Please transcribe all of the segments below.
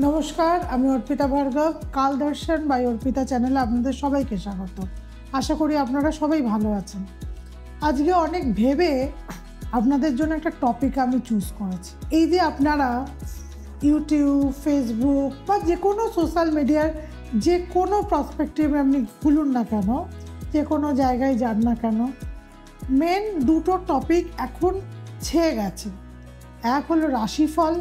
নমস্কার, আমি অর্পিতা ভার্গব। কাল দর্শন বাই অর্পিতা চ্যানেলে আপনাদের সবাইকে স্বাগত। আশা করি আপনারা সবাই ভালো আছেন। আজকে অনেক ভেবে আপনাদের জন্য একটা টপিক আমি চুজ করেছি। এই যে আপনারা ইউটিউব, ফেসবুক বা যে কোনো সোশ্যাল মিডিয়ার যে কোনো পার্সপেক্টিভে আপনি খুলুন না কেন, যে কোনো জায়গায় যান না কেন, মেন দুটো টপিক এখন ছেয়ে গেছে। এক হলো রাশিফল,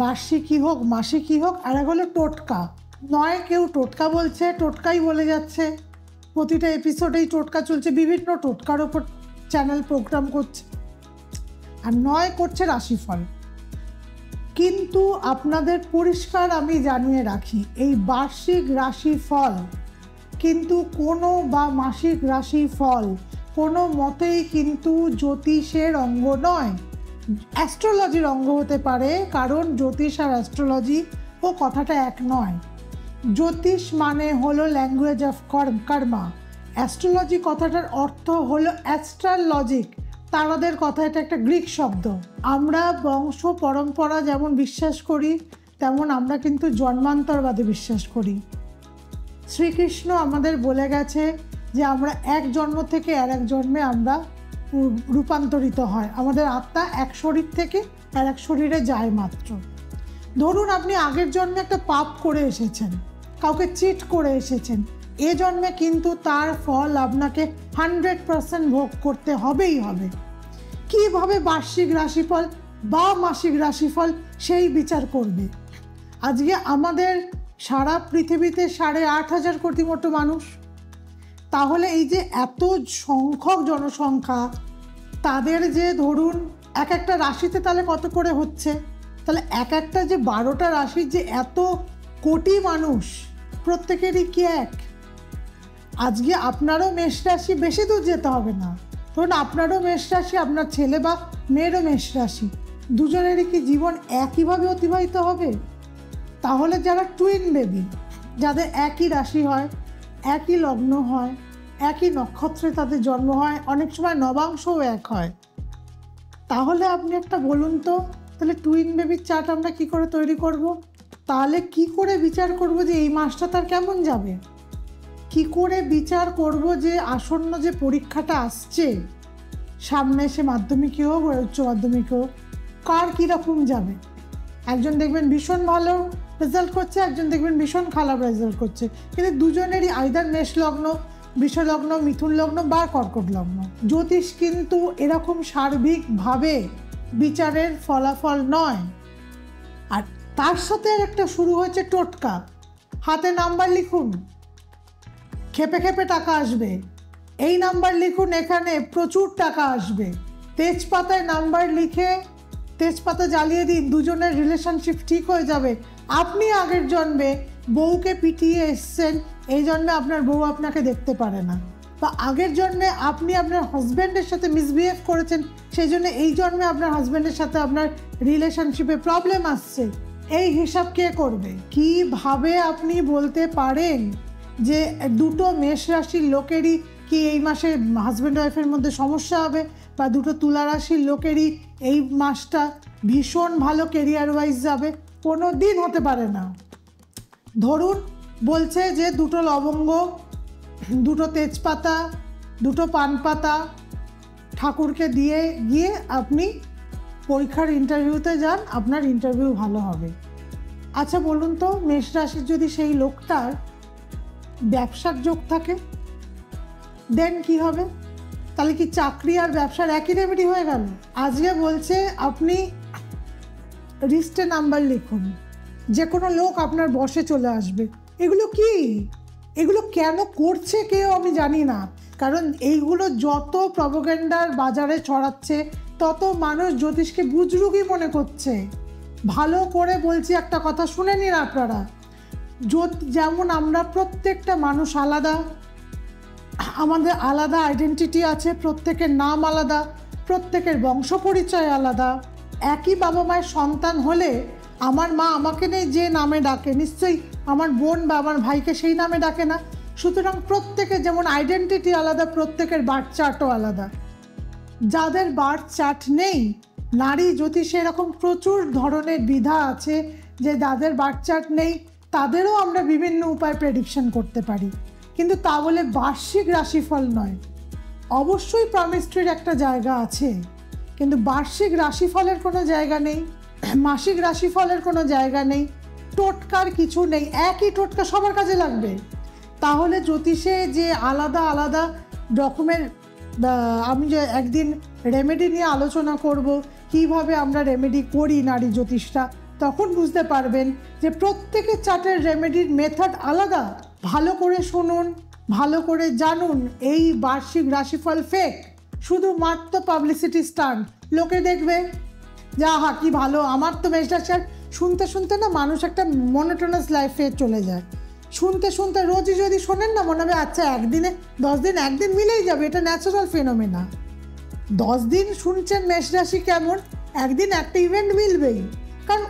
বার্ষিকই হোক মাসিকই হোক, আর এক হলো টোটকা। নয় কেউ টোটকা বলছে, টোটকাই বলে যাচ্ছে, প্রতিটা এপিসোডেই টোটকা চলছে, বিভিন্ন টোটকার ওপর চ্যানেল প্রোগ্রাম করছে, আর নয় করছে রাশিফল। কিন্তু আপনাদের পরিষ্কার আমি জানিয়ে রাখি, এই বার্ষিক রাশিফল কিন্তু কোনো বা মাসিক রাশিফল কোনো মতেই কিন্তু জ্যোতিষের অঙ্গ নয়, অ্যাস্ট্রোলজির অঙ্গ হতে পারে, কারণ জ্যোতিষ আর অ্যাস্ট্রোলজি ও কথাটা এক নয়। জ্যোতিষ মানে হলো ল্যাঙ্গুয়েজ অফ কর্মা, অ্যাস্ট্রোলজি কথাটার অর্থ হলো অ্যাস্ট্রাল লজিক, তারাদের কথা, এটা একটা গ্রিক শব্দ। আমরা বংশ পরম্পরা যেমন বিশ্বাস করি, তেমন আমরা কিন্তু জন্মান্তরবাদে বিশ্বাস করি। শ্রীকৃষ্ণ আমাদের বলে গেছে যে আমরা এক জন্ম থেকে আর এক জন্মে আমরা রূপান্তরিত হয়, আমাদের আত্মা এক শরীর থেকে আর এক শরীরে যায় মাত্র। ধরুন আপনি আগের জন্মে একটা পাপ করে এসেছেন, কাউকে চিট করে এসেছেন, এ জন্মে কিন্তু তার ফল আপনাকে 100% ভোগ করতে হবেই হবে। কীভাবে বার্ষিক রাশিফল বা মাসিক রাশিফল সেই বিচার করবে? আজকে আমাদের সারা পৃথিবীতে 8,500 কোটি মতো মানুষ, তাহলে এই যে এত সংখ্যক জনসংখ্যা, তাদের যে ধরুন এক একটা রাশিতে তাহলে কত করে হচ্ছে, তাহলে এক একটা যে 12টা রাশির যে এত কোটি মানুষ, প্রত্যেকেরই কি এক? আজকে আপনারও মেষ রাশি, বেশি দূর যেতে হবে না, ধরুন আপনারও মেষ রাশি, আপনার ছেলে বা মেয়েরও মেষ রাশি, দুজনেরই কি জীবন একইভাবে অতিবাহিত হবে? তাহলে যারা টুইন বেবি, যাদের একই রাশি হয়, একই লগ্ন হয়, একই নক্ষত্রে তাদের জন্ম হয়, অনেক সময় নবাংশও এক হয়, তাহলে আপনি একটা বলুন তো, তাহলে টুইন বেবির চার্ট আমরা কি করে তৈরি করব? তাহলে কি করে বিচার করব যে এই মাসটা তার কেমন যাবে? কি করে বিচার করব যে আসন্ন যে পরীক্ষাটা আসছে সামনে, সে মাধ্যমিকই হোক বা উচ্চ মাধ্যমিক হোক, কার কীরকম যাবে? একজন দেখবেন ভীষণ ভালো রেজাল্ট করছে, একজন দেখবেন ভীষণ খারাপ রেজাল্ট করছে, কিন্তু দুজনেরই আইদার মেষ লগ্ন, বৃষ লগ্ন, মিথুন লগ্ন বা কর্কট লগ্ন। জ্যোতিষ কিন্তু এরকম সার্বিকভাবে বিচারের ফলাফল নয়। আর তার সাথে আর একটা শুরু হয়েছে টোটকা। হাতে নাম্বার লিখুন, খেপে খেপে টাকা আসবে, এই নাম্বার লিখুন, এখানে প্রচুর টাকা আসবে। তেজপাতায় নাম্বার লিখে তেজপাতা জ্বালিয়ে দিন, দুজনের রিলেশনশিপ ঠিক হয়ে যাবে। আপনি আগের জন্মে বউকে পিটিয়ে এসছেন, এই জন্মে আপনার বউ আপনাকে দেখতে পারে না, বা আগের জন্মে আপনি আপনার হাজব্যান্ডের সাথে মিসবিহেভ করেছেন, সেই জন্য এই জন্মে আপনার হাজব্যান্ডের সাথে আপনার রিলেশনশিপে প্রবলেম আসছে। এই হিসাব কে করবে? কিভাবে আপনি বলতে পারেন যে দুটো মেষ রাশির লোকেরই কি এই মাসে হাজব্যান্ড ওয়াইফের মধ্যে সমস্যা হবে, বা দুটো তুলা রাশির লোকেরই এই মাসটা ভীষণ ভালো কেরিয়ার ওয়াইজ যাবে? কোনো দিন হতে পারে না। ধরুন বলছে যে দুটো লবঙ্গ, দুটো তেজপাতা, দুটো পান পাতা ঠাকুরকে দিয়ে গিয়ে আপনি পরীক্ষার ইন্টারভিউতে যান, আপনার ইন্টারভিউ ভালো হবে। আচ্ছা বলুন তো, মেষ রাশির যদি সেই লোকটার ব্যবসার যোগ থাকে, দেন কি হবে? তাহলে কি চাকরি আর ব্যবসার একই রেমেডি হয়ে গেল? আজকে বলছে আপনি রিস্টে নাম্বার লিখুন, যে কোনো লোক আপনার বসে চলে আসবে। এগুলো কি? এগুলো কেন করছে কেউ আমি জানি না, কারণ এইগুলো যত প্রপাগান্ডার বাজারে ছড়াচ্ছে, তত মানুষ জ্যোতিষকে বুজরুগই মনে করছে। ভালো করে বলছি, একটা কথা শুনে নিন আপনারা। যেমন আমরা প্রত্যেকটা মানুষ আলাদা, আমাদের আলাদা আইডেন্টিটি আছে, প্রত্যেকের নাম আলাদা, প্রত্যেকের বংশ পরিচয় আলাদা। একই বাবা মায়ের সন্তান হলে আমার মা আমাকে নেই যে নামে ডাকে, নিশ্চয়ই আমার বোন বা আমার ভাইকে সেই নামে ডাকে না। সুতরাং প্রত্যেকের যেমন আইডেন্টিটি আলাদা, প্রত্যেকের বার্থ চার্টও আলাদা। যাদের বার্থ চার্ট নেই, নারী জ্যোতিষে এরকম প্রচুর ধরনের বিধা আছে, যে যাদের বার্থ চার্ট নেই তাদেরও আমরা বিভিন্ন উপায় প্রেডিকশন করতে পারি, কিন্তু তা বলে বার্ষিক রাশিফল নয়। অবশ্যই পামিস্ট্রির একটা জায়গা আছে, কিন্তু বার্ষিক রাশিফলের কোনো জায়গা নেই, মাসিক রাশিফলের কোনো জায়গা নেই, টোটকার কিছু নেই। একই টোটকা সবার কাজে লাগবে। তাহলে জ্যোতিষে যে আলাদা আলাদা রকমের, আমি যে একদিন রেমেডি নিয়ে আলোচনা করব, কিভাবে আমরা রেমেডি করি নারী জ্যোতিষটা, তখন বুঝতে পারবেন যে প্রত্যেকের চার্টের রেমেডির মেথড আলাদা। ভালো করে শুনুন, ভালো করে জানুন। এই বার্ষিক রাশিফল ফেক, শুধুমাত্র পাবলিসিটি স্টান্ট। লোকে দেখবে যে আহা কি ভালো, আমার তো মেষ রাশি। শুনতে শুনতে না মানুষ একটা মনোটোনাস লাইফে চলে যায়। শুনতে শুনতে রোজই যদি শোনেন না, মনে হবে আচ্ছা একদিনে 10 দিন একদিন মিলেই যাবে, এটা ন্যাচারাল ফেনোমেনা। 10 দিন শুনছেন মেষ রাশি কেমন, একদিন একটা ইভেন্ট মিলবেই, কারণ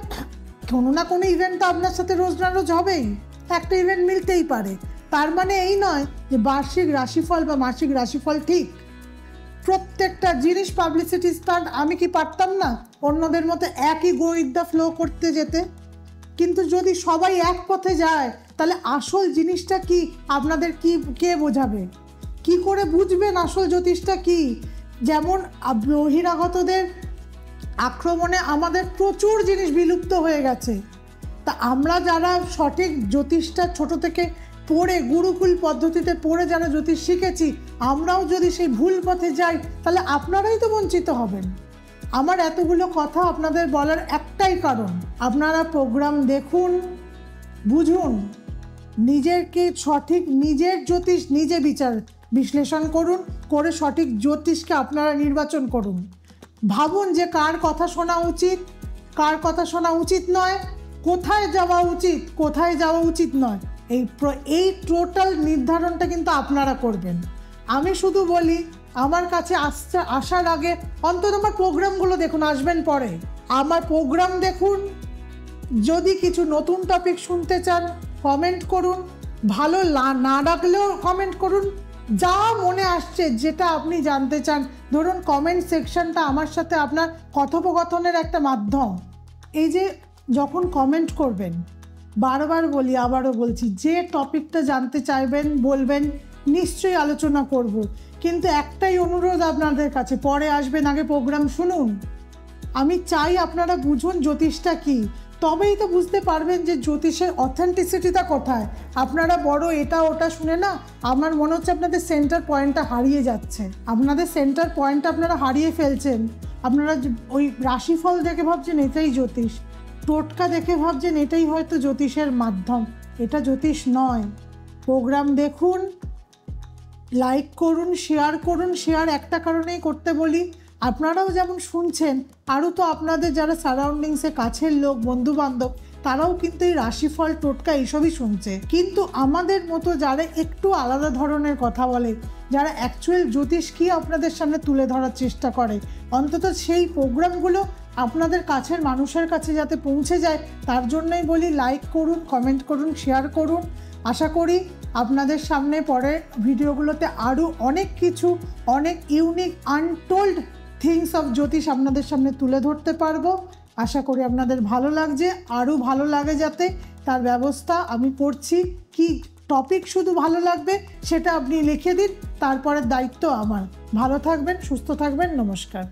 কোনো না কোনো ইভেন্ট তো আপনার সাথে রোজ না রোজ হবেই, একটা ইভেন্ট মিলতেই পারে। তার মানে এই নয় যে বার্ষিক রাশিফল বা মাসিক রাশিফল ঠিক। প্রত্যেকটা জিনিস পাবলিসিটি স্টান্ট। আমি কি পারতাম না অন্যদের মতো একই গো উইথ দ্য ফ্লো করতে যেতে? কিন্তু যদি সবাই এক পথে যায় তাহলে আসল জিনিসটা কি আপনাদের কে বোঝাবে? কি করে বুঝবেন আসল জ্যোতিষটা কি? যেমন বহিরাগতদের আক্রমণে আমাদের প্রচুর জিনিস বিলুপ্ত হয়ে গেছে। তা আমরা যারা সঠিক জ্যোতিষটা ছোট থেকে পড়ে, গুরুকুল পদ্ধতিতে পড়ে যারা জ্যোতিষ শিখেছি, আমরাও যদি সেই ভুল পথে যাই তাহলে আপনারাই তো বঞ্চিত হবেন। আমার এতগুলো কথা আপনাদের বলার একটাই কারণ, আপনারা প্রোগ্রাম দেখুন, বুঝুন, নিজেকে সঠিক, নিজের জ্যোতিষ নিজে বিশ্লেষণ করুন, করে সঠিক জ্যোতিষকে আপনারা নির্বাচন করুন। ভাবুন যে কার কথা শোনা উচিত, কার কথা শোনা উচিত নয়, কোথায় যাওয়া উচিত, কোথায় যাওয়া উচিত নয়। এই টোটাল নির্ধারণটা কিন্তু আপনারা করবেন। আমি শুধু বলি, আমার কাছে আসার আগে অন্তত আমার প্রোগ্রামগুলো দেখুন, আসবেন পরে। আমার প্রোগ্রাম দেখুন, যদি কিছু নতুন টপিক শুনতে চান কমেন্ট করুন, ভালো না লাগলেও কমেন্ট করুন, যা মনে আসছে যেটা আপনি জানতে চান। ধরুন কমেন্ট সেকশনটা আমার সাথে আপনার কথোপকথনের একটা মাধ্যম। এই যে যখন কমেন্ট করবেন, বারবার বলি, আবারও বলছি, যে টপিকটা জানতে চাইবেন বলবেন, নিশ্চয়ই আলোচনা করব। কিন্তু একটাই অনুরোধ আপনাদের কাছে, পরে আসবেন, আগে প্রোগ্রাম শুনুন। আমি চাই আপনারা বুঝুন জ্যোতিষটা কি, তবেই তো বুঝতে পারবেন যে জ্যোতিষের অথেন্টিসিটিটা কোথায়। আপনারা বড় এটা ওটা শুনে না, আমার মনে হচ্ছে আপনাদের সেন্টার পয়েন্টটা হারিয়ে যাচ্ছে। আপনাদের সেন্টার পয়েন্টটা আপনারা হারিয়ে ফেলছেন। আপনারা ওই রাশিফল দেখে ভাবছেন এটাই জ্যোতিষ, টোটকা দেখে ভাবছেন এটাই হয়তো জ্যোতিষের মাধ্যম। এটা জ্যোতিষ নয়। প্রোগ্রাম দেখুন, লাইক করুন, শেয়ার করুন। শেয়ার একটা কারণেই করতে বলি, আপনারাও যেমন শুনছেন, আরও তো আপনাদের যারা সারাউন্ডিংসে কাছের লোক, বন্ধুবান্ধব, তারাও কিন্তু এই রাশিফল টোটকা এইসবই শুনছে। কিন্তু আমাদের মতো যারা একটু আলাদা ধরনের কথা বলে, যারা অ্যাকচুয়াল জ্যোতিষ কি আপনাদের সামনে তুলে ধরার চেষ্টা করে, অন্তত সেই প্রোগ্রামগুলো আপনাদের কাছের মানুষের কাছে যাতে পৌঁছে যায়, তার জন্যই বলি লাইক করুন, কমেন্ট করুন, শেয়ার করুন। আশা করি আপনাদের সামনে পরে ভিডিওগুলোতে আরও অনেক কিছু, অনেক ইউনিক আনটোল্ড থিংস অফ জ্যোতিষ আপনাদের সামনে তুলে ধরতে পারবো। আশা করি আপনাদের ভালো লাগছে, আরও ভালো লাগে যাতে, তার ব্যবস্থা আমি করছি। কি টপিক শুধু ভালো লাগবে সেটা আপনি লিখে দিন, তারপরের দায়িত্ব আমার। ভালো থাকবেন, সুস্থ থাকবেন, নমস্কার।